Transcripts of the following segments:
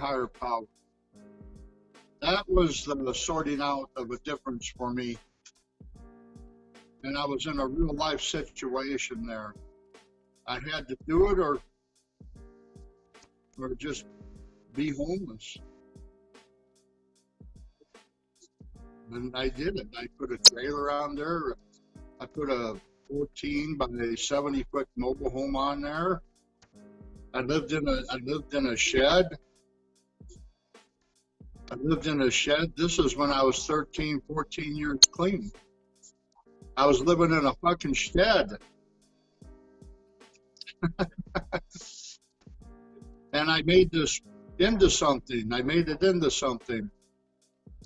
higher power. That was the sorting out of a difference for me. And I was in a real life situation there. I had to do it or just be homeless. And I did it. I put a trailer on there. I put a 14 by 70-foot mobile home on there. I lived in a shed. This is when I was 13, 14 years clean. I was living in a fucking shed. And I made this into something. I made it into something.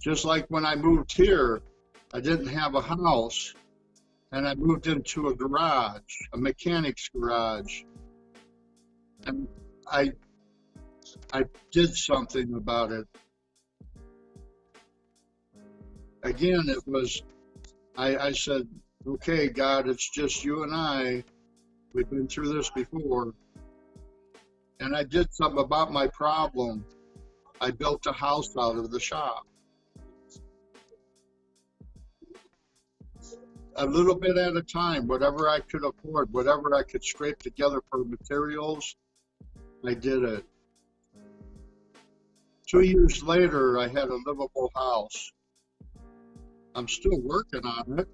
Just like when I moved here, I didn't have a house. And I moved into a garage, a mechanic's garage. And I did something about it. Again, it was, I said, okay, God, it's just you and I. We've been through this before. And I did something about my problem. I built a house out of the shop. A little bit at a time, whatever I could afford, whatever I could scrape together for materials, I did it. 2 years later, I had a livable house. I'm still working on it,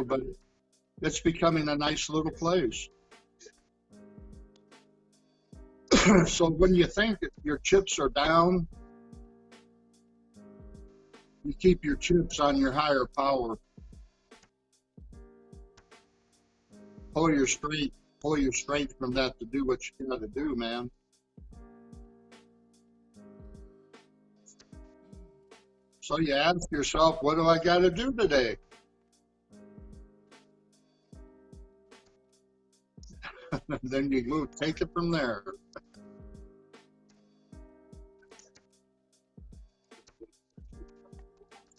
but it's becoming a nice little place. So when you think your chips are down, you keep your chips on your higher power. Pull your strength from that to do what you got to do, man. So you ask yourself, what do I got to do today? Then you take it from there.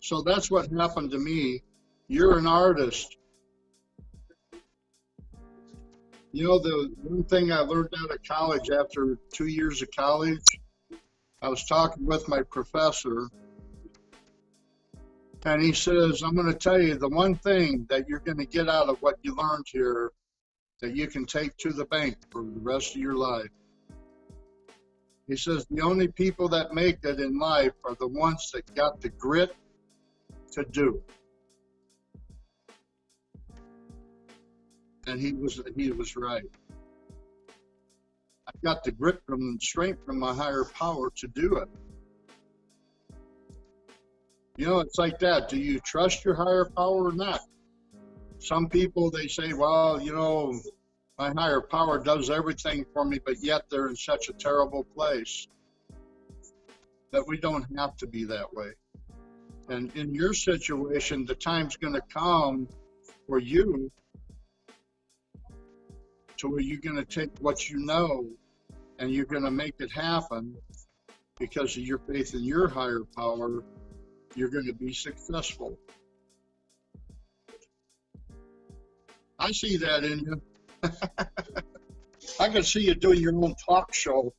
So that's what happened to me. You're an artist. The one thing I learned out of college after 2 years of college, I was talking with my professor, and he says, I'm going to tell you the one thing that you're going to get out of what you learned here that you can take to the bank for the rest of your life. He says, the only people that make it in life are the ones that got the grit to do. And he was right. I've got the grit and strength from my higher power to do it. It's like that. Do you trust your higher power or not? Some people, they say, well, my higher power does everything for me, but yet they're in such a terrible place. That we don't have to be that way. And in your situation, the time's going to come for you to where you're going to take what you know and you're going to make it happen because of your faith in your higher power. You're going to be successful. I see that in you. I can see you doing your own talk show.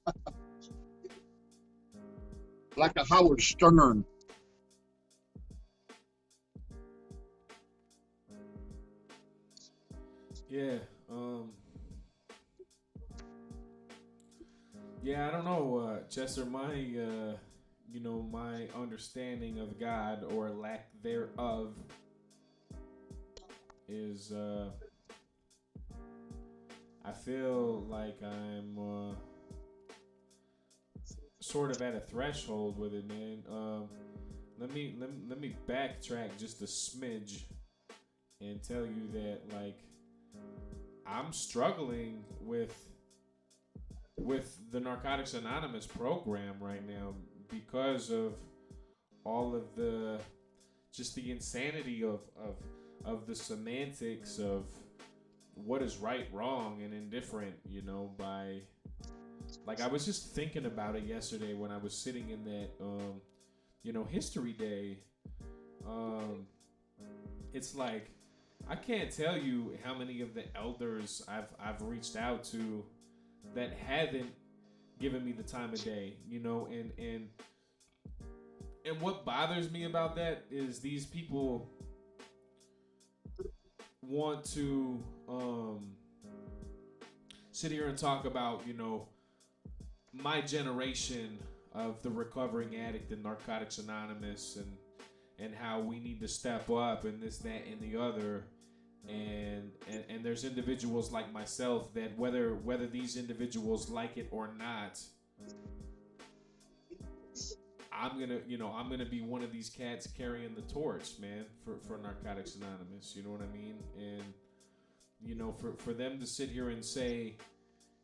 Like a Howard Stern. Yeah. Yeah, I don't know, Chester. My understanding of God or lack thereof is, I feel like I'm sort of at a threshold with it, man. Let me backtrack just a smidge and tell you that, like, I'm struggling with the Narcotics Anonymous program right now because of all of the insanity of the semantics of what is right, wrong, and indifferent, by, like, I was just thinking about it yesterday when I was sitting in that history day. It's like I can't tell you how many of the elders I've reached out to that haven't giving me the time of day, you know, and what bothers me about that is these people want to sit here and talk about, you know, my generation of the recovering addict and Narcotics Anonymous, and how we need to step up and this, that, and the other. And there's individuals like myself that whether these individuals like it or not, I'm gonna be one of these cats carrying the torch, man, for Narcotics Anonymous. You know what I mean? And you know, for them to sit here and say,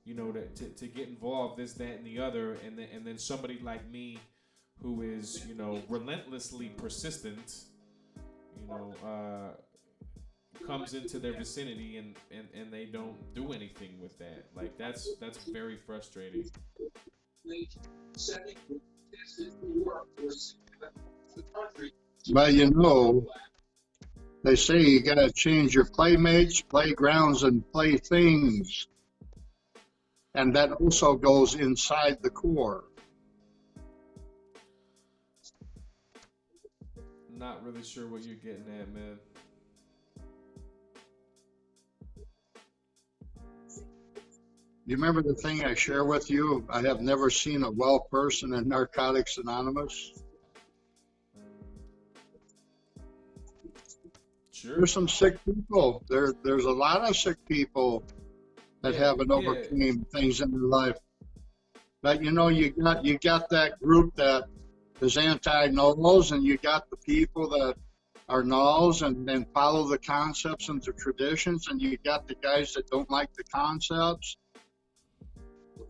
you know, to get involved, this, that, and the other, and then somebody like me, who is, you know, relentlessly persistent, you know, comes into their vicinity and they don't do anything with that. Like that's very frustrating. Well, you know, they say you got to change your playmates, playgrounds, and playthings. And that also goes inside the core. Not really sure what you're getting at, man. You remember the thing I share with you? I have never seen a well person in Narcotics Anonymous. Sure. There's some sick people. There's a lot of sick people that haven't overcame things in their life. But you know, you got that group that is anti-nulls, and you got the people that are nulls and follow the concepts and the traditions, and you got the guys that don't like the concepts.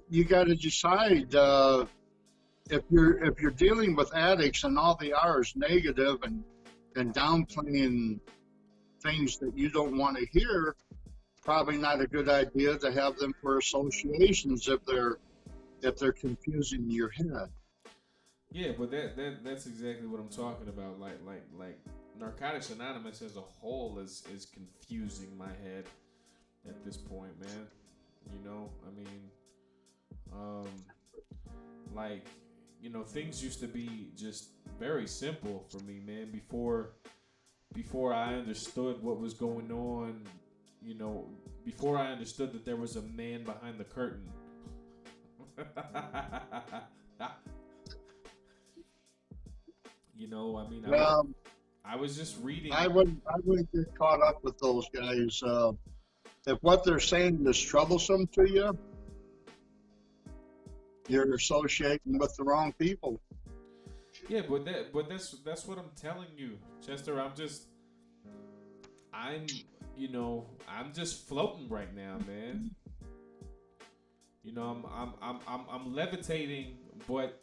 You got to decide if you're dealing with addicts and all they are is negative and downplaying things that you don't want to hear. Probably not a good idea to have them for associations if they're confusing your head. Yeah, but that's exactly what I'm talking about. Like Narcotics Anonymous as a whole is confusing my head at this point, man. You know, I mean, like, you know, things used to be just very simple for me, man. Before I understood what was going on, you know, before I understood that there was a man behind the curtain. You know, I mean, I was just reading. I wouldn't get caught up with those guys. If what they're saying is troublesome to you, you're associating with the wrong people. Yeah, but that's what I'm telling you, Chester. I'm just floating right now, man. You know, I'm levitating, but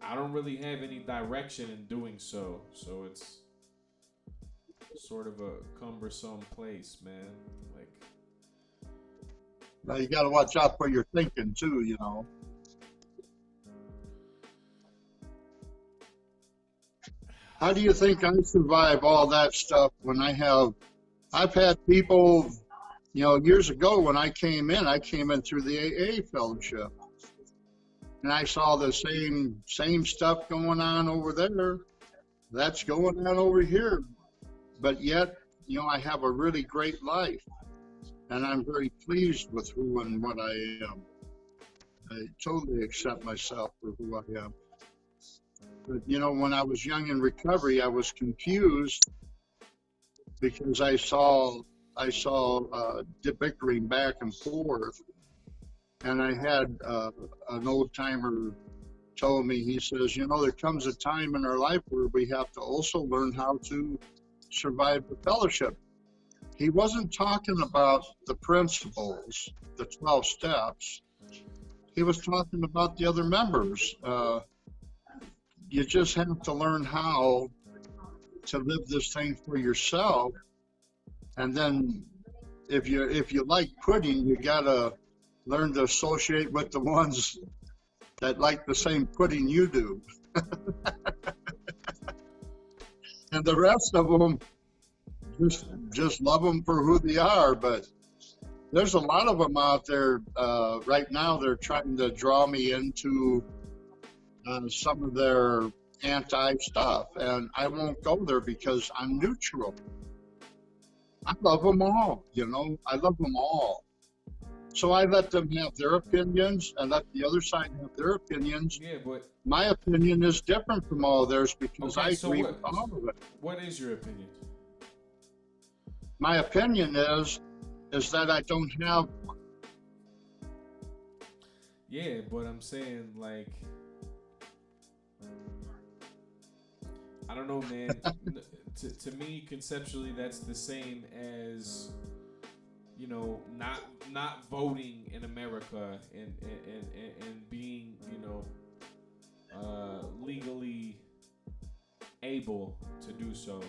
I don't really have any direction in doing so. So it's sort of a cumbersome place, man. Like, now you got to watch out for your thinking too, you know. How do you think I survive all that stuff when I've had people, you know, years ago when I came in through the AA fellowship, and I saw the same stuff going on over there. That's going on over here. But yet, you know, I have a really great life, and I'm very pleased with who and what I am. I totally accept myself for who I am. But, you know, when I was young in recovery, I was confused because I saw bickering back and forth. And I had an old timer told me, he says, you know, there comes a time in our life where we have to also learn how to survive the fellowship. He wasn't talking about the principles, the 12 steps. He was talking about the other members. You just have to learn how to live this thing for yourself. And then if you like pudding, you gotta learn to associate with the ones that like the same pudding you do. And the rest of them, just love them for who they are. But there's a lot of them out there right now. They're trying to draw me into some of their anti stuff, and I won't go there because I'm neutral. I love them all, you know. I love them all. So I let them have their opinions and let the other side have their opinions. Yeah, but My opinion is different from all theirs because okay. I So agree what? with all of it. What is your opinion? My opinion is that I don't have. Yeah, but I'm saying like I don't know, man. To me, conceptually, that's the same as not voting in America and being legally able to do so.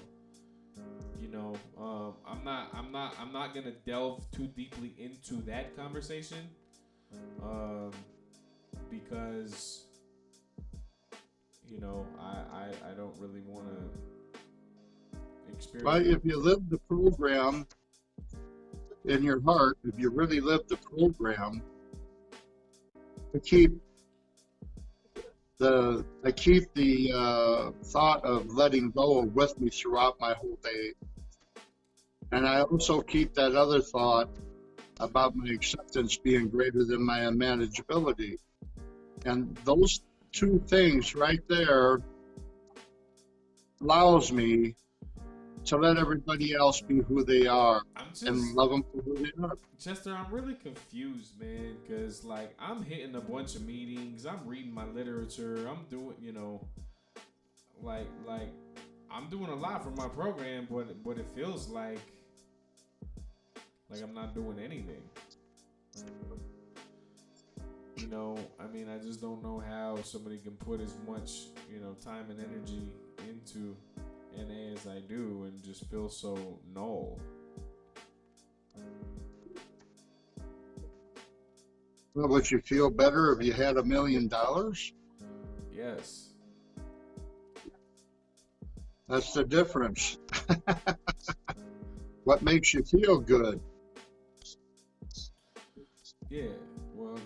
I'm not gonna delve too deeply into that conversation, because I don't really want to experience. But if you live the program in your heart, if you really live the program, I keep the thought of letting go with me throughout my whole day, and I also keep that other thought about my acceptance being greater than my unmanageability, and those two things right there allows me to let everybody else be who they are and love them for who they are. Chester, I'm really confused, man, because like I'm hitting a bunch of meetings, I'm reading my literature, I'm doing, like I'm doing a lot for my program, but it feels like I'm not doing anything. I mean, I just don't know how somebody can put as much, time and energy into NA as I do and just feel so null. Well, would you feel better if you had $1 million? Yes. That's the difference. What makes you feel good? Yeah. Well,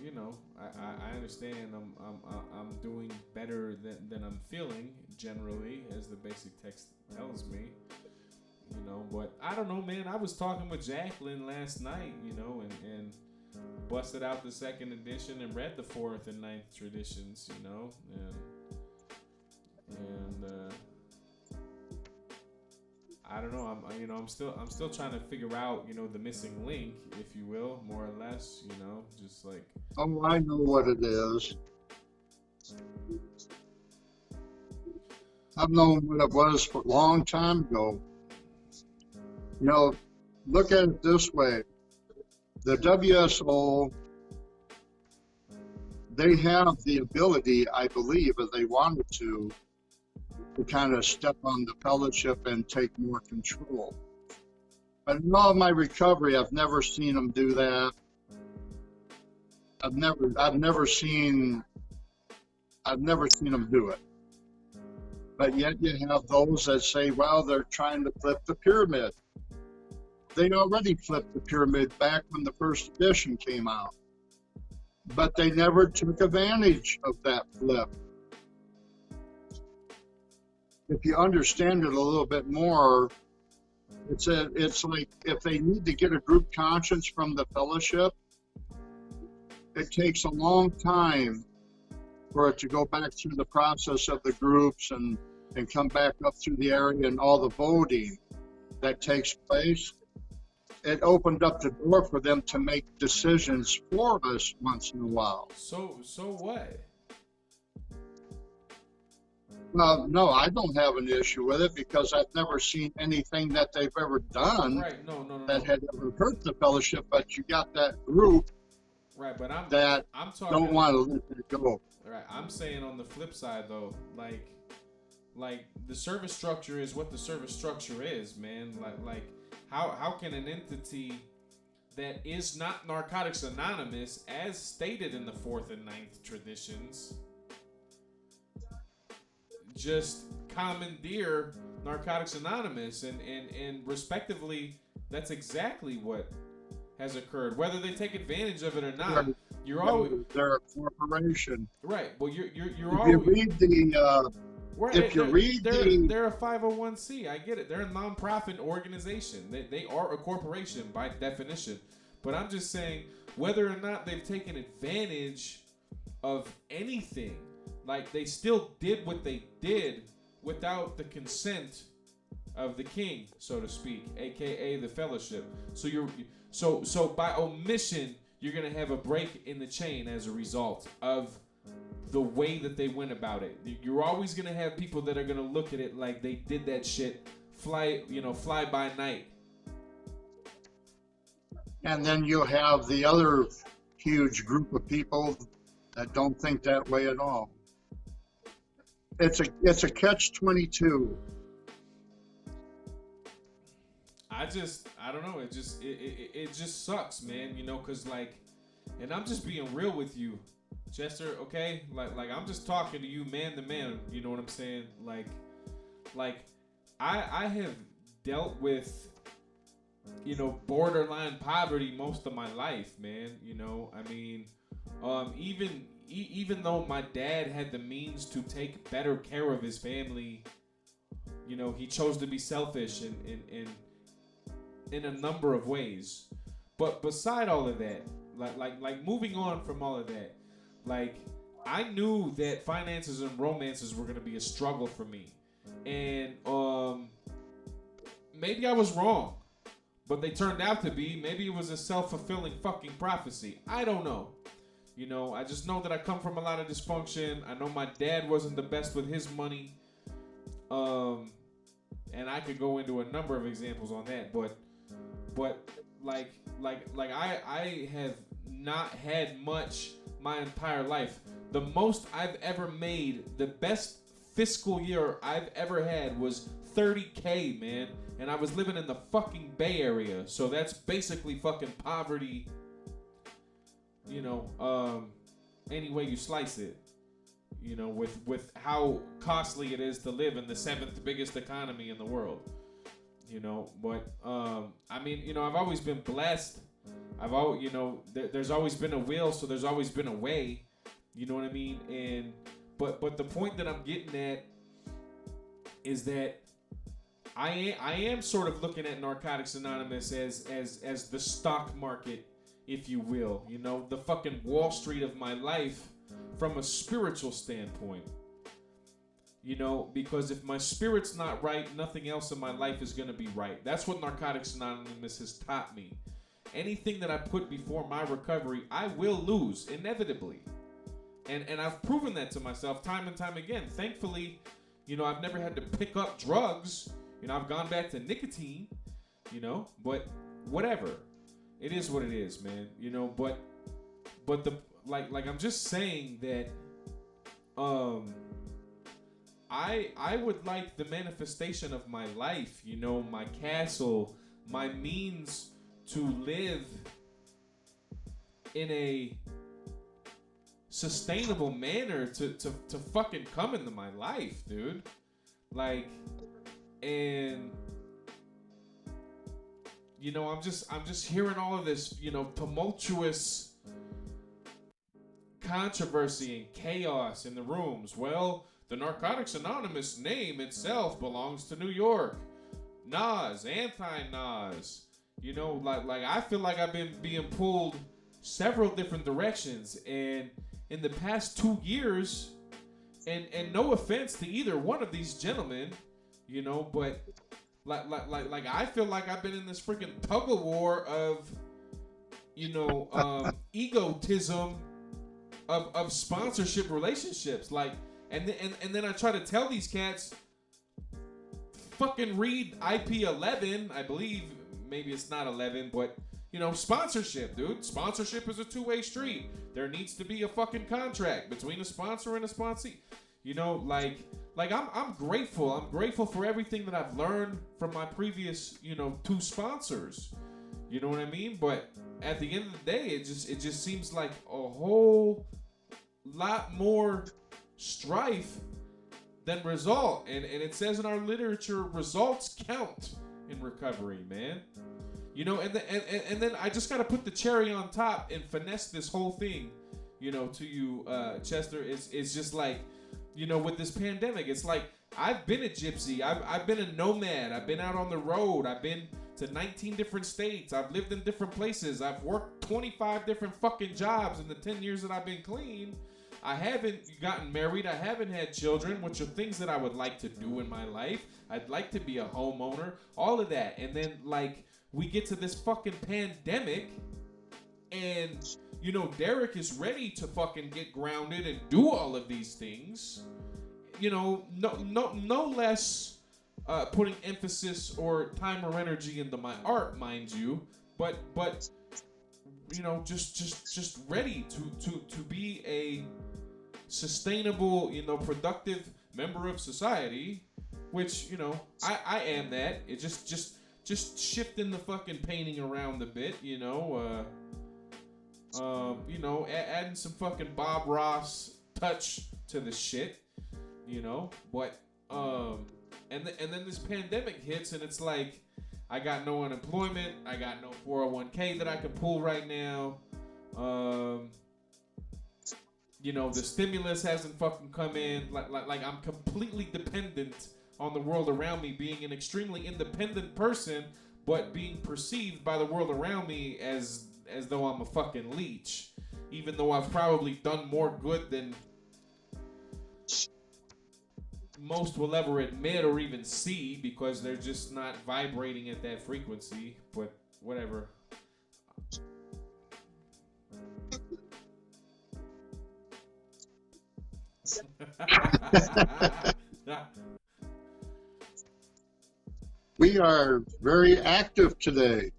I understand. I'm doing better than I'm feeling generally, as the basic text tells me. But I don't know, man. I was talking with Jacqueline last night, and busted out the second edition and read the fourth and ninth traditions, and I don't know. I'm still trying to figure out, the missing link, if you will, more or less, just like. Oh, I know what it is. I've known what it was for a long time ago. Look at it this way. The WSO, they have the ability, I believe, if they wanted to kind of step on the fellowship and take more control. But in all my recovery, I've never seen them do that. I've never seen them do it. But yet you have those that say, well, they're trying to flip the pyramid. They already flipped the pyramid back when the first edition came out. But they never took advantage of that flip. If you understand it a little bit more, it's like if they need to get a group conscience from the fellowship, it takes a long time for it to go back through the process of the groups and come back up through the area and all the voting that takes place. It opened up the door for them to make decisions for us once in a while. So what? Well, no, I don't have an issue with it because I've never seen anything that they've ever done that had ever hurt the fellowship. But you got that group but I'm talking, don't want to let it go. Right, I'm saying on the flip side though, like the service structure is what the service structure is, man. Like how can an entity that is not Narcotics Anonymous, as stated in the fourth and ninth traditions, just commandeer Narcotics Anonymous and respectively, that's exactly what has occurred, whether they take advantage of it or not. You're always they're a corporation. right. Well, you're If always you read the right. if you read the they're a 501c. I get it. They're a nonprofit organization. They are a corporation by definition. But I'm just saying, whether or not they've taken advantage of anything, like they still did what they did without the consent of the king, so to speak, aka the fellowship. So by omission, you're gonna have a break in the chain as a result of the way that they went about it. You're always gonna have people that are gonna look at it like they did that shit fly by night. and then you have the other huge group of people that don't think that way at all. It's a catch-22. I don't know. It just sucks, man. Cause like, and I'm just being real with you, Chester. Okay, like I'm just talking to you, man to man. You know what I'm saying? Like I have dealt with, borderline poverty most of my life, man. I mean, even though my dad had the means to take better care of his family, he chose to be selfish in a number of ways. But beside all of that, like moving on from all of that, like I knew that finances and romances were gonna be a struggle for me, and maybe I was wrong, but they turned out to be. Maybe it was a self-fulfilling fucking prophecy. I don't know. I just know that I come from a lot of dysfunction. I know my dad wasn't the best with his money, and I could go into a number of examples on that, but like I have not had much my entire life. The most I've ever made, the best fiscal year I've ever had was $30K, man, and I was living in the fucking Bay Area, so that's basically fucking poverty, any way you slice it, with how costly it is to live in the 7th biggest economy in the world. But I mean, I've always been blessed. I've always, there's always been a will, so there's always been a way. You know what I mean? And but the point that I'm getting at is that I am sort of looking at Narcotics Anonymous as the stock market, if you will. The fucking Wall Street of my life from a spiritual standpoint. Because if my spirit's not right, nothing else in my life is going to be right. That's what Narcotics Anonymous has taught me. Anything that I put before my recovery, I will lose, inevitably. And I've proven that to myself time and time again. Thankfully, I've never had to pick up drugs. I've gone back to nicotine, but whatever. It is what it is, man. But the like I'm just saying that I would like the manifestation of my life, my castle, my means to live in a sustainable manner to fucking come into my life, dude. Like, and I'm just hearing all of this, tumultuous controversy and chaos in the rooms. Well, the Narcotics Anonymous name itself belongs to New York. Nas, anti-Nas. Like I feel like I've been being pulled several different directions, and in the past 2 years, and no offense to either one of these gentlemen, but like I feel like I've been in this freaking tug of war of, egotism of sponsorship relationships, like. And then I try to tell these cats, fucking read IP 11, I believe, maybe it's not 11, but, sponsorship, dude. Sponsorship is a two-way street. There needs to be a fucking contract between a sponsor and a sponsee. I'm grateful. I'm grateful for everything that I've learned from my previous, 2 sponsors. You know what I mean? But at the end of the day, it just seems like a whole lot more strife than result, and it says in our literature, results count in recovery, man. You know, and then I just got to put the cherry on top and finesse this whole thing, you know, to you, Chester. It's just like, you know, with this pandemic, it's like I've been a gypsy. I've been a nomad. I've been out on the road. I've been to 19 different states. I've lived in different places. I've worked 25 different fucking jobs in the 10 years that I've been clean. I haven't gotten married. I haven't had children, which are things that I would like to do in my life. I'd like to be a homeowner, all of that. And then, like, we get to this fucking pandemic, and, you know, Derek is ready to fucking get grounded and do all of these things. You know, no less putting emphasis or time or energy into my art, mind you, but you know, just ready to be a sustainable, you know, productive member of society, which, you know, I am that. It just shifting the fucking painting around a bit, you know, adding some fucking Bob Ross touch to the shit, you know, but and then this pandemic hits, and it's like, I got no unemployment, I got no 401k that I can pull right now. You know, the stimulus hasn't fucking come in. Like I'm completely dependent on the world around me, being an extremely independent person, but being perceived by the world around me as though I'm a fucking leech, even though I've probably done more good than most will ever admit or even see, because they're just not vibrating at that frequency. But whatever. We are very active today.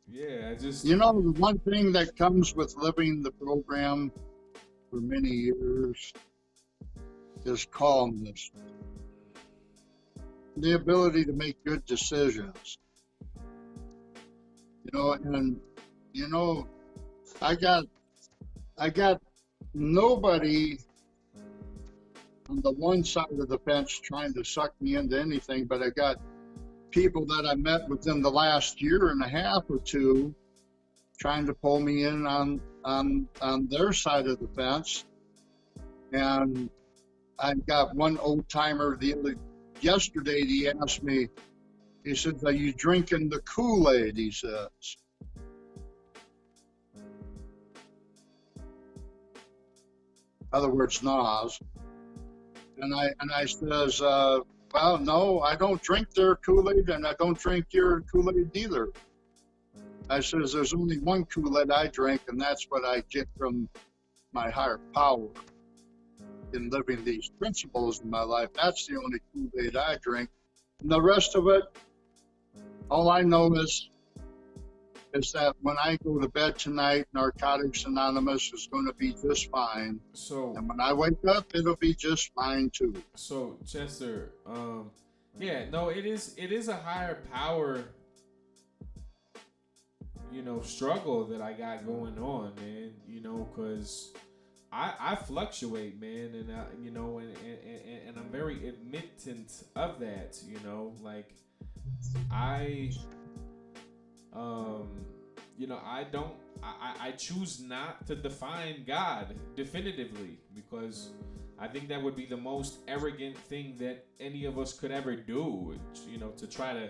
Yeah, I just... You know, the one thing that comes with living the program for many years is calmness. The ability to make good decisions. You know, and, you know, I got nobody on the one side of the fence trying to suck me into anything, but I got people that I met within the last year and a half or two trying to pull me in on their side of the fence. And I got one old timer yesterday. He asked me, he says, "Are you drinking the Kool-Aid?" He says. In other words, Nas. And I says, well, no, I don't drink their Kool-Aid, and I don't drink your Kool-Aid either. I says, there's only one Kool-Aid I drink, and that's what I get from my higher power in living these principles in my life. That's the only Kool-Aid I drink. And the rest of it, all I know is that when I go to bed tonight, Narcotics Anonymous is going to be just fine. So, and when I wake up, it'll be just fine too. So, Chester, yeah, no, it is a higher power, you know, struggle that I got going on, man. You know, because I fluctuate, man, and you know, and I'm very admittant of that. You know, like you know, I choose not to define God definitively, because I think that would be the most arrogant thing that any of us could ever do, you know, to try to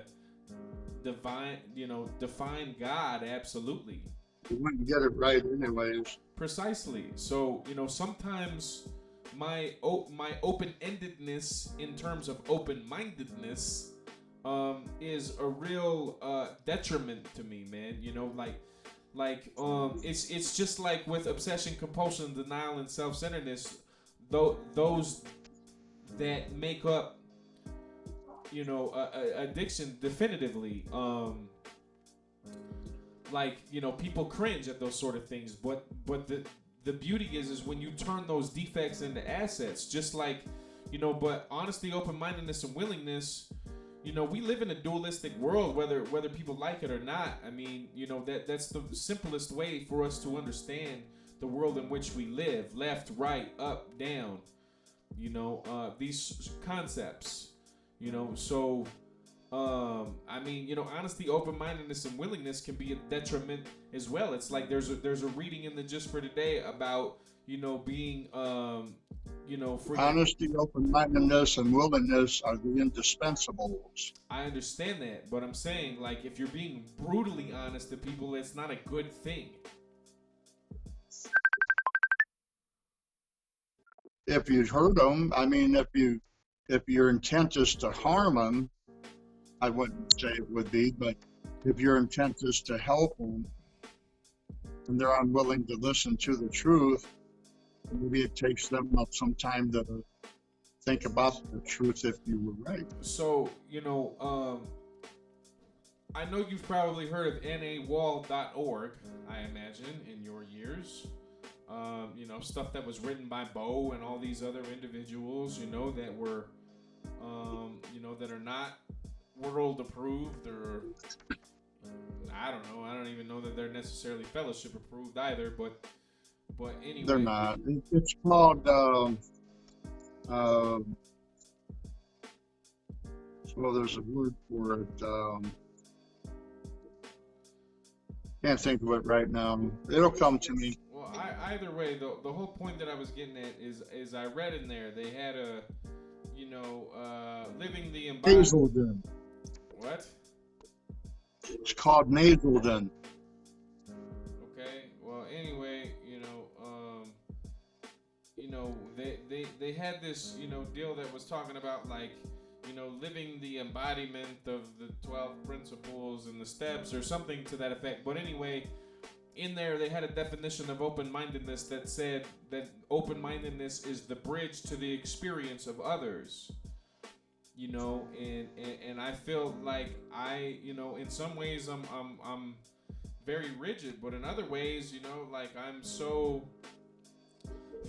define God absolutely. You wouldn't get it right anyways. Precisely. So, you know, sometimes my open-endedness in terms of open-mindedness is a real detriment to me, man. You know, it's just like with obsession, compulsion, denial, and self-centeredness. Those that make up, you know, addiction definitively. Like, you know, people cringe at those sort of things, but the beauty is when you turn those defects into assets, just like, you know. But honesty, open-mindedness, and willingness. You know, we live in a dualistic world, whether people like it or not. I mean, you know, that's the simplest way for us to understand the world in which we live: left, right, up, down. You know, these concepts. So I mean, honesty, open-mindedness, and willingness can be a detriment as well. It's like there's a reading in the Just for Today about being freaking. Honesty, open-mindedness, and willingness are the indispensables. I understand that, but I'm saying, like, if you're being brutally honest to people, it's not a good thing. If you hurt them, I mean, if your intent is to harm them, I wouldn't say it would be, but if your intent is to help them and they're unwilling to listen to the truth, maybe it takes them some time to think about the truth if you were right. So, I know you've probably heard of nawall.org, I imagine, in your years. Stuff that was written by Bo and all these other individuals, that were, that are not world approved, or I don't know. I don't even know that they're necessarily fellowship approved either. But anyway, they're not. It's called. Well, there's a word for it. Can't think of it right now. It'll come to me. Well, either way, the whole point that I was getting at is I read in there they had a, living the embodiment. Hazelden. What? It's called Hazelden. Okay. Well, anyway, they had this deal that was talking about, like, living the embodiment of the 12 principles and the steps or something to that effect. But anyway, in there they had a definition of open-mindedness that said that open-mindedness is the bridge to the experience of others. And I feel like I, in some ways I'm very rigid, but in other ways, like I'm so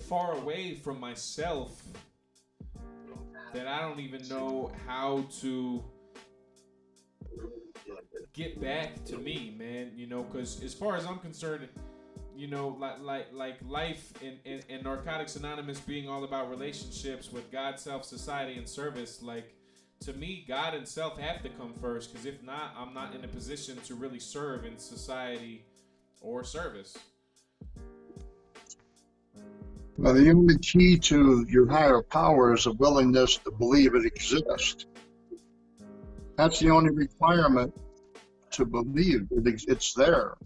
far away from myself that I don't even know how to get back to me, man. Because as far as I'm concerned, like life and Narcotics Anonymous being all about relationships with God, self, society, and service, like, to me, God and self have to come first, because if not, I'm not in a position to really serve in society or service. Well, the only key to your higher power is a willingness to believe it exists. That's the only requirement to believe it's there.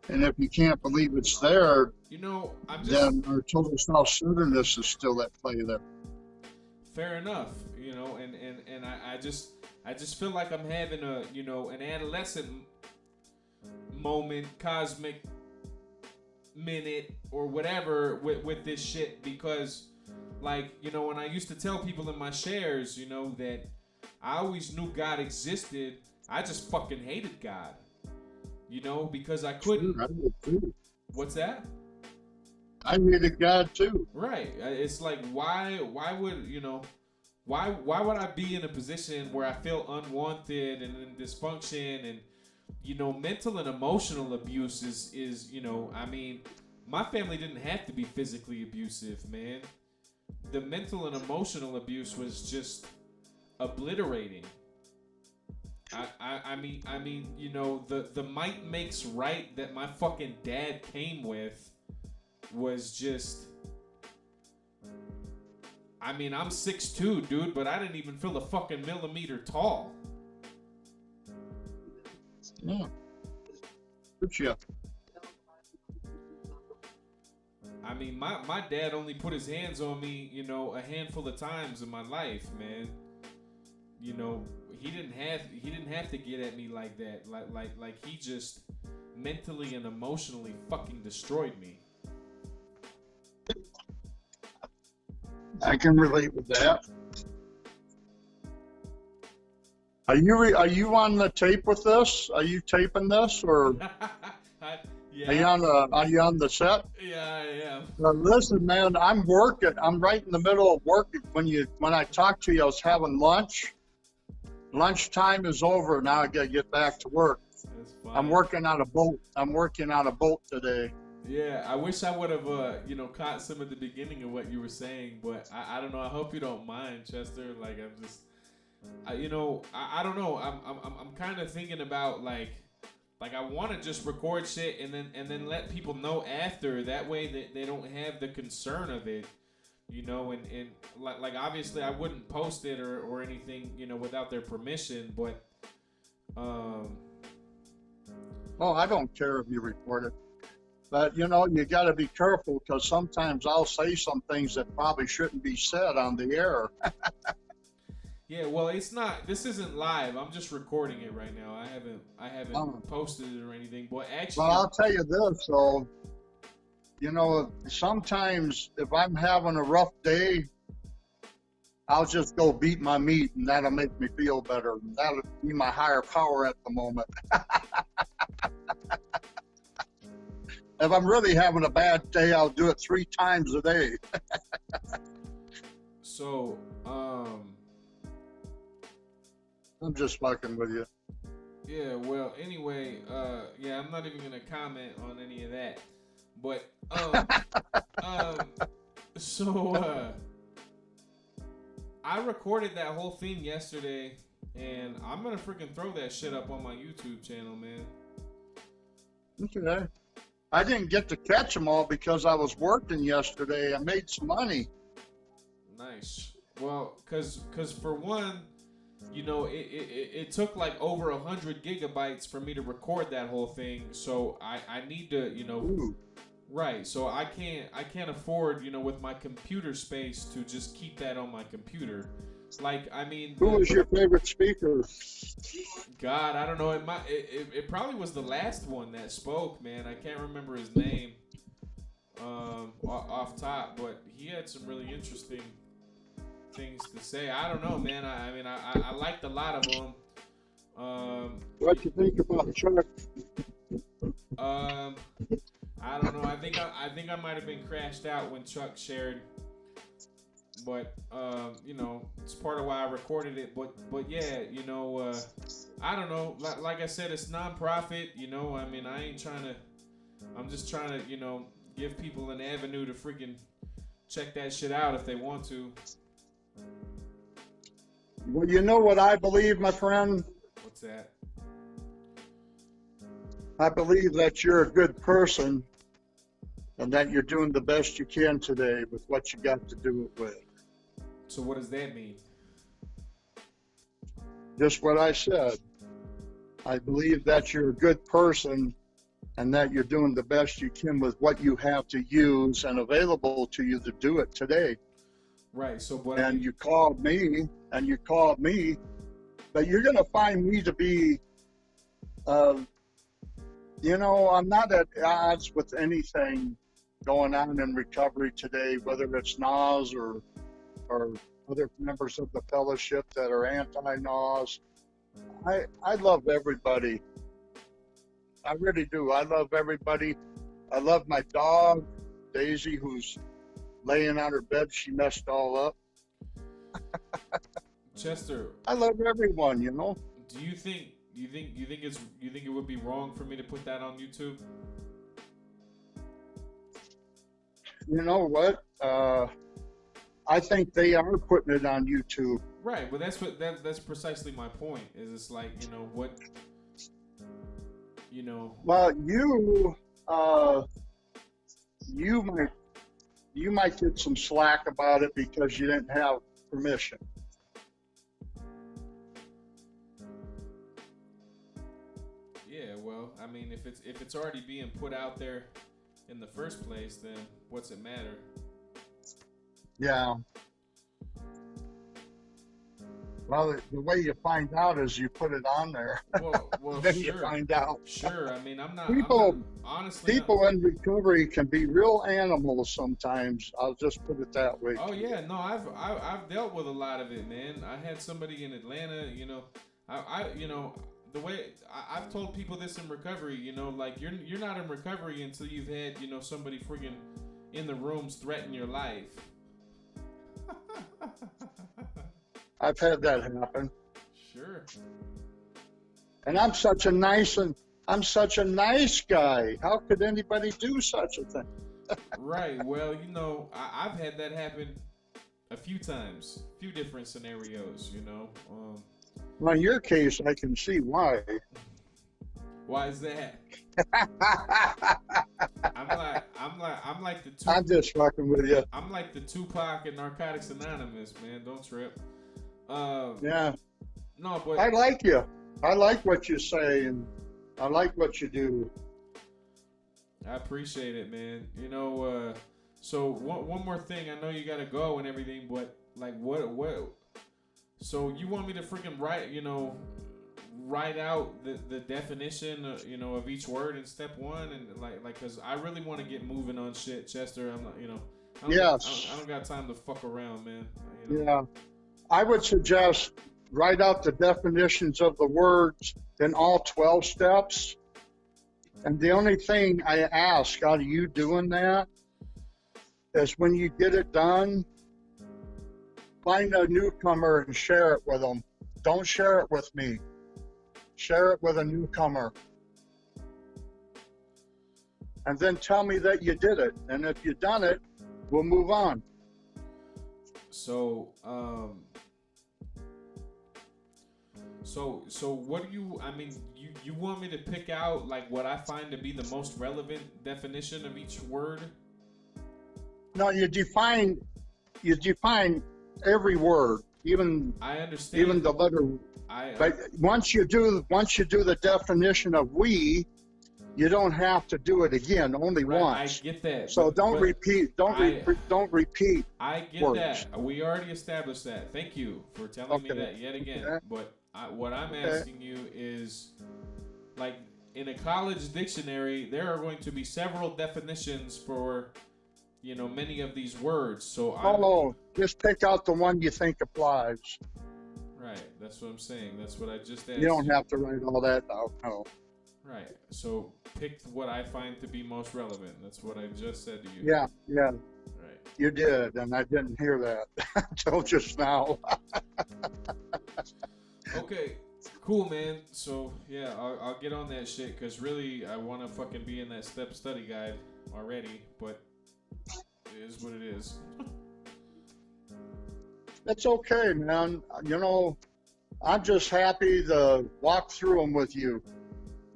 And if you can't believe it's there, then our total self-centeredness is still at play there. Fair enough, and I just feel like I'm having an adolescent moment, cosmic minute or whatever with this shit, because, like, when I used to tell people in my shares, that I always knew God existed, I just fucking hated God, because I couldn't. Sure, I did too. What's that? I hated God too. Right. It's like, why would why would I be in a position where I feel unwanted and in dysfunction, and mental and emotional abuse is I mean, my family didn't have to be physically abusive, man. The mental and emotional abuse was just obliterating. I mean, the might makes right that my fucking dad came with was just, I mean, I'm 6'2", dude, but I didn't even feel a fucking millimeter tall. Yeah. Good shit. I mean, my dad only put his hands on me, a handful of times in my life, man. He didn't have to get at me like that. Like he just mentally and emotionally fucking destroyed me. I can relate with that. Are you on the tape with this? Are you taping this, or yeah. Are you on the set? Yeah, I am. Listen, man, I'm working. I'm right in the middle of work. When I talked to you, I was having lunch. Lunchtime is over now. I gotta get back to work. That's fine. I'm working on a boat today. Yeah, I wish I would have, caught some of the beginning of what you were saying, but I don't know. I hope you don't mind, Chester. Like, I don't know. I'm kind of thinking about like I want to just record shit and then let people know after. That way that they don't have the concern of it, and like obviously I wouldn't post it or anything, without their permission. But Oh, I don't care if you record it. But, you got to be careful because sometimes I'll say some things that probably shouldn't be said on the air. yeah, well, it's not. This isn't live. I'm just recording it right now. I haven't posted it or anything. But actually, But I'll tell you this, though. Sometimes if I'm having a rough day, I'll just go beat my meat, and that'll make me feel better. That'll be my higher power at the moment. If I'm really having a bad day, I'll do it 3 times a day. so I'm just fucking with you. yeah. Well, anyway, yeah, I'm not even gonna comment on any of that. But so I recorded that whole thing yesterday, and I'm gonna freaking throw that shit up on my YouTube channel, man. Okay. I didn't get to catch them all because I was working yesterday. I made some money. Nice. Well, cause for one, it took like over 100 gigabytes for me to record that whole thing. So I need to, Ooh. right. So I can't afford, with my computer space to just keep that on my computer. Like, I mean, Who was your favorite speaker? God, I don't know. It probably was the last one that spoke, man. I can't remember his name off top, but he had some really interesting things to say. I don't know, man. I liked a lot of them. What you think about Chuck? I don't know. I think I might have been crashed out when Chuck shared. But it's part of why I recorded it. But yeah, I don't know. Like I said, it's nonprofit. I ain't trying to. I'm just trying to, give people an avenue to freaking check that shit out if they want to. Well, you know what I believe, my friend? What's that? I believe that you're a good person and that you're doing the best you can today with what you got to do it with. So what does that mean? Just what I said. I believe that you're a good person and that you're doing the best you can with what you have to use and available to you to do it today. Right. So what? And you called me, but you're going to find me to be, I'm not at odds with anything going on in recovery today, whether it's NAS or other members of the fellowship that are anti-NAS. I love everybody. I really do. I love everybody. I love my dog, Daisy, who's laying on her bed. She messed all up. Chester, I love everyone, Do you think it would be wrong for me to put that on YouTube? You know what? I think they are putting it on YouTube. Right, but that's precisely my point. Is it's like, what, Well, you might get some slack about it because you didn't have permission. Yeah, well, I mean, if it's already being put out there in the first place, then what's it matter? Yeah. Well, the way you find out is you put it on there. Well, Then sure. you find out. Sure. I mean, honestly. People in recovery can be real animals sometimes. I'll just put it that way. Oh yeah, no, I've dealt with a lot of it, man. I had somebody in Atlanta, the way I've told people this in recovery, like you're not in recovery until you've had, somebody friggin' in the rooms threaten your life. I've had that happen. Sure. And I'm such a nice guy. How could anybody do such a thing? Right. Well, I've had that happen a few times, a few different scenarios. You know. Well, in your case, I can see why. Why is that? I'm like the I'm just fucking with you. I'm like the Tupac and Narcotics Anonymous, man. Don't trip. Yeah, No, but I like you. I like what you say, and I like what you do. I appreciate it, man. You know, so one more thing. I know you gotta go and everything, but like, what? So you want me to freaking write out the definition, of each word in step one, and like, cause I really want to get moving on shit, Chester. I'm not, Yes. I don't got time to fuck around, man. Yeah. I would suggest write out the definitions of the words in all 12 steps. And the only thing I ask out of you doing that is when you get it done, find a newcomer and share it with them. Don't share it with me. Share it with a newcomer. And then tell me that you did it. And if you've done it, we'll move on. So, so what do you? I mean, you want me to pick out like what I find to be the most relevant definition of each word? No, you define every word, even I understand. even the letter. But once you do the definition of we, you don't have to do it again, only once. I get that. So don't repeat. Don't repeat. I get words. that. We already established that. Thank you for telling me that yet again. Okay. But what I'm asking you is, like, in a college dictionary, there are going to be several definitions for, many of these words. So just pick out the one you think applies. Right. That's what I'm saying. That's what I just asked. You don't have to write all that out. No. Right. So pick what I find to be most relevant. That's what I just said to you. Yeah. Right. You did, and I didn't hear that until just now. Okay. Cool, man. So yeah, I'll get on that shit because really I want to fucking be in that step study guide already, but it is what it is. It's okay, man. I'm just happy to walk through them with you.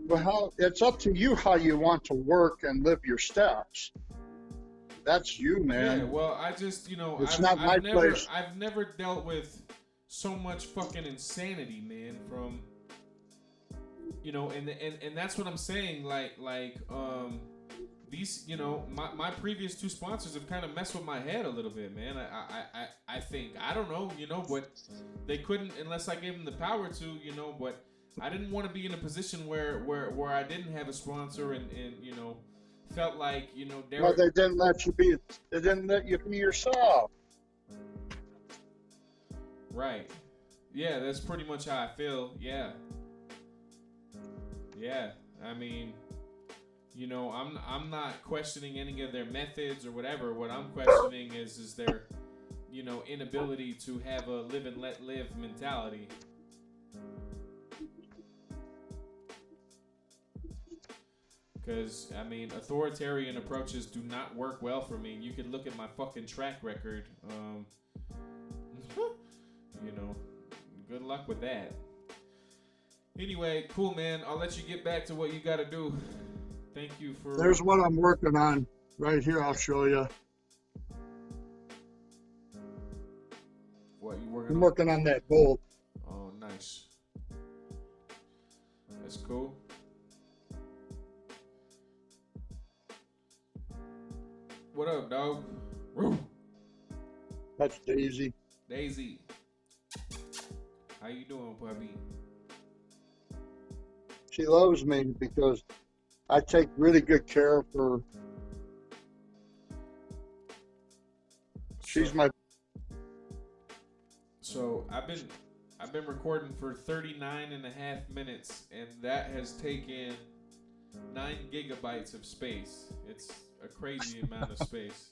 Well, it's up to you how you want to work and live your steps. That's you, man. Yeah, well, I just, it's not my place. I've never dealt with so much fucking insanity, man, from, and that's what I'm saying, these, my previous two sponsors have kind of messed with my head a little bit, man. I think, I don't know, but they couldn't unless I gave them the power to, but I didn't want to be in a position where I didn't have a sponsor and felt like, they didn't let you be yourself. Right. Yeah, that's pretty much how I feel. Yeah. I mean, I'm not questioning any of their methods or whatever. What I'm questioning is their, inability to have a live and let live mentality. Because, I mean, authoritarian approaches do not work well for me. You can look at my fucking track record. Good luck with that. Anyway, cool, man. I'll let you get back to what you got to do. Thank you for... There's what I'm working on right here. I'll show you. What you working on? I'm working on that bolt. Oh, nice. That's cool. What up, dog? Woo. That's Daisy. Daisy. How you doing, puppy? She loves me because I take really good care of her. She's my... So I've been recording for 39 and a half minutes, and that has taken 9 gigabytes of space. It's a crazy amount of space.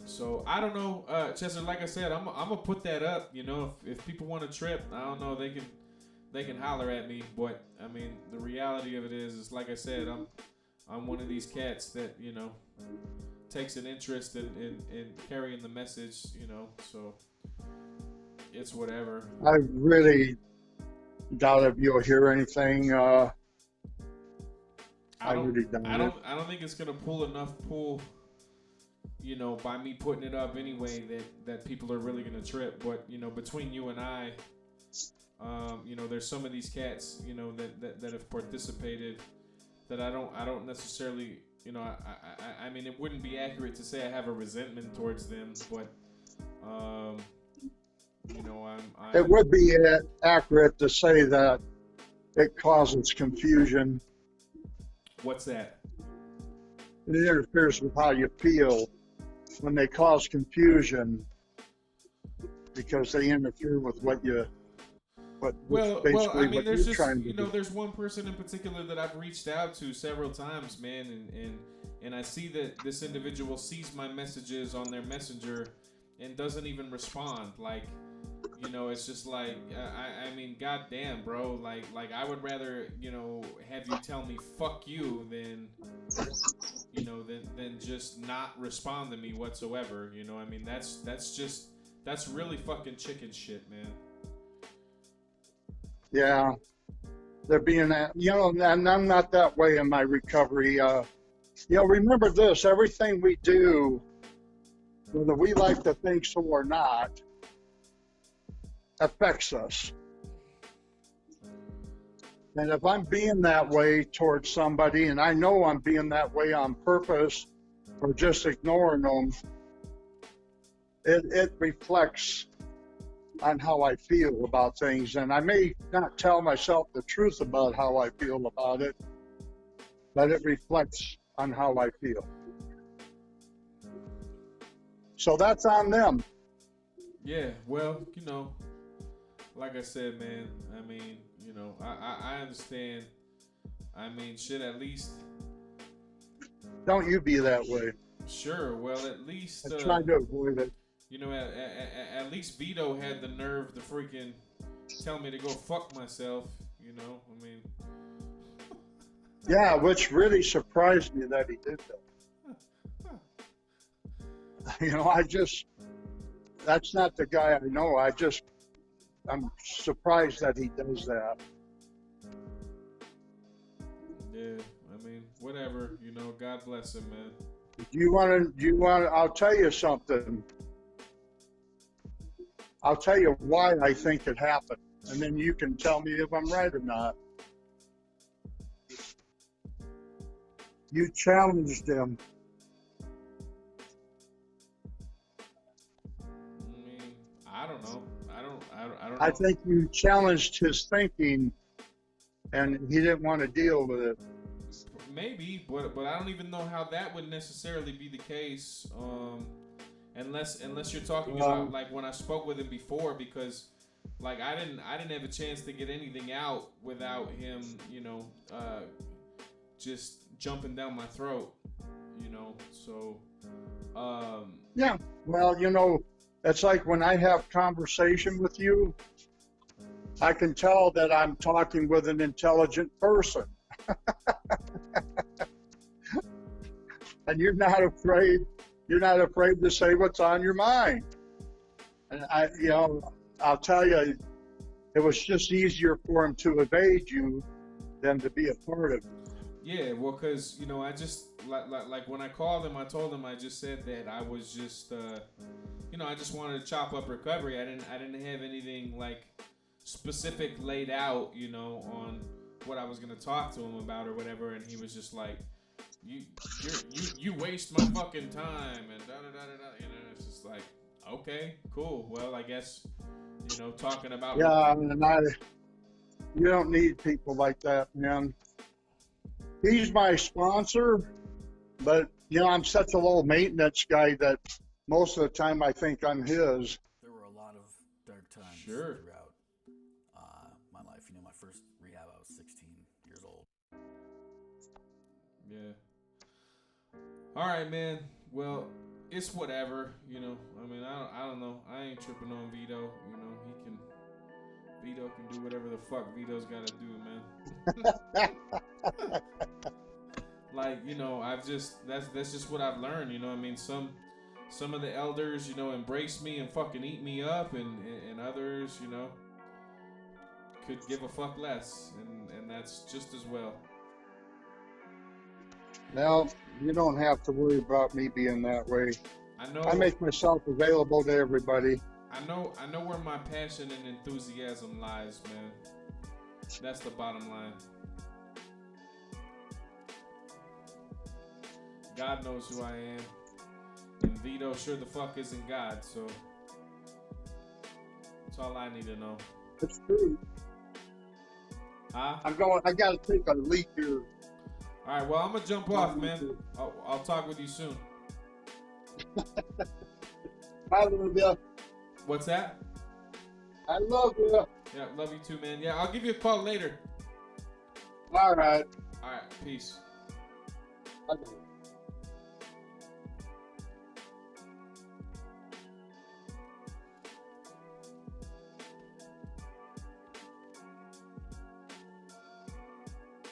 So I don't know, Chester. Like I said, I'm gonna put that up. If people want to trip, I don't know. They can holler at me. But I mean, the reality of it is like I said, I'm one of these cats that takes an interest in carrying the message, you know. So it's whatever. I really doubt if you'll hear anything. I really doubt it. I don't think it's gonna pull, you know, by me putting it up anyway, that people are really gonna trip. But you know, between you and I, you know, there's some of these cats, you know, that have participated that I don't necessarily, you know, I mean, it wouldn't be accurate to say I have a resentment towards them, but you know, It would be accurate to say that it causes confusion. What's that? It interferes with how you feel when they cause confusion because they interfere with what Well, I mean, there's just, trying to you know, do. there's one person in particular that I've reached out to several times, man, and I see that this individual sees my messages on their messenger and doesn't even respond. Like, you know, it's just like, I mean, goddamn, bro. Like I would rather, you know, have you tell me fuck you than, you know, than just not respond to me whatsoever. You know, I mean, that's really fucking chicken shit, man. Yeah, they're being that, you know, and I'm not that way in my recovery. You know, remember this: everything we do, whether we like to think so or not, affects us. And if I'm being that way towards somebody, and I know I'm being that way on purpose or just ignoring them, it reflects on how I feel about things. And I may not tell myself the truth about how I feel about it, but it reflects on how I feel. So that's on them. Yeah, well, you know, like I said, man, I mean, you know, I understand. I mean, shit, at least. Don't you be that way. Sure, well, at least. I try to avoid it. You know, at least Vito had the nerve to freaking tell me to go fuck myself, you know, I mean. Yeah, which really surprised me that he did that. You know, that's not the guy I know. I'm surprised that he does that. Yeah, I mean, whatever, you know, God bless him, man. I'll tell you something. I'll tell you why I think it happened, and then you can tell me if I'm right or not. You challenged him. I mean, I don't know. I don't know. I think you challenged his thinking, and he didn't want to deal with it. Maybe, but I don't even know how that would necessarily be the case. Unless you're talking about like when I spoke with him before, because like I didn't have a chance to get anything out without him, you know, just jumping down my throat, you know. So Yeah, well, you know, it's like when I have conversation with you, I can tell that I'm talking with an intelligent person. And you're not afraid to say what's on your mind. And I'll tell you, it was just easier for him to evade you than to be a part of it. Yeah, well, because, you know, I just, like when I called him, I told him, I just said that I was just, you know, I just wanted to chop up recovery. I didn't have anything, like, specific laid out, you know, on what I was going to talk to him about or whatever, and he was just like, you waste my fucking time, and da-da-da-da-da, you know, it's just like, okay, cool, well, I guess, you know, talking about... Yeah, and you don't need people like that, man. He's my sponsor, but, you know, I'm such a low maintenance guy that most of the time I think I'm his. There were a lot of dark times Sure. throughout my life. You know, my first rehab, I was 16 years old. Yeah. All right, man. Well, it's whatever, you know. I mean, I don't know. I ain't tripping on Vito. You know, Vito can do whatever the fuck Vito's got to do, man. Like, you know, that's just what I've learned. You know, I mean, some of the elders, you know, embrace me and fucking eat me up, and others, you know, could give a fuck less, and that's just as well. Now, you don't have to worry about me being that way. I know. I make myself available to everybody. I know where my passion and enthusiasm lies, man. That's the bottom line. God knows who I am. And Vito sure the fuck isn't God, so that's all I need to know. It's true. Huh? I gotta take a leak here. Alright, well, I'm gonna jump off, man. I'll talk with you soon. I love you. What's that? I love you. Yeah, love you too, man. Yeah, I'll give you a call later. All right. Alright, peace. Okay.